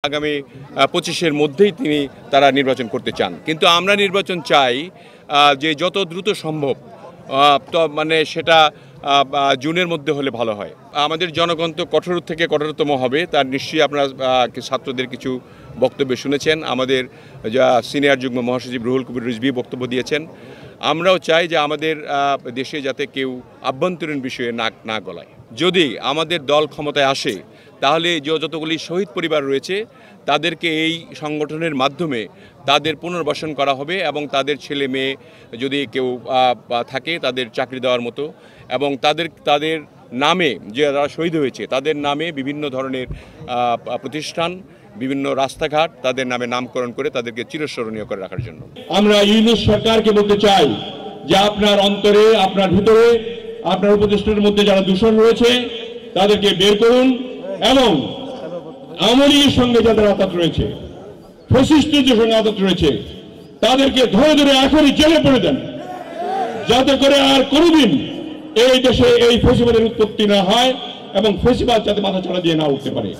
আগামী 25-এর মধ্যেই তারা নির্বাচন করতে চান, কিন্তু আমরা নির্বাচন চাই যে যত দ্রুত সম্ভব, তো মানে সেটা জুনের মধ্যে হলে ভালো হয়। আমাদের জনগণ তো কঠোর থেকে কঠোরতম হবে, তার নিশ্চয়ই আপনারা ছাত্রদের কিছু বক্তব্য শুনেছেন। আমাদের যা সিনিয়র যুগ্ম মহাসচিব রুহুল কবির রিজভী বক্তব্য দিয়েছেন। আমরাও চাই যে আমাদের দেশে যাতে কেউ আভ্যন্তরীণ বিষয়ে নাক না গলায়। যদি আমাদের দল ক্ষমতায় আসে তাহলে যতগুলি শহীদ পরিবার রয়েছে তাদেরকে এই সংগঠনের মাধ্যমে তাদের পুনর্বাসন করা হবে এবং তাদের ছেলে মেয়ে যদি কেউ থাকে তাদের চাকরি দেওয়ার মতো, এবং তাদের নামে যারা শহীদ হয়েছে তাদের নামে বিভিন্ন ধরনের প্রতিষ্ঠান, বিভিন্ন রাস্তাঘাট তাদের নামে নামকরণ করে তাদেরকে চিরস্মরণীয় করে রাখার জন্য আমরা ইউনূস সরকারকে বলতে চাই যে আপনার অন্তরে, আপনার ভিতরে, আপনার উপদেষ্টার মধ্যে যারা দূষণ রয়েছে তাদেরকে বের করুন, এবং আওয়ামী লীগের সঙ্গে যাদের আঘাত রয়েছে, ফ্যাসিস্টদের সঙ্গে আঘাত রয়েছে, তাদেরকে ধরে ধরে এখনই জেলে পড়ে দেন, যাতে করে আর কোনোদিন এই দেশে এই ফ্যাসিবাদের উৎপত্তি না হয় এবং ফ্যাসিবাদ যাতে মাথা ছাড়া দিয়ে না উঠতে পারে।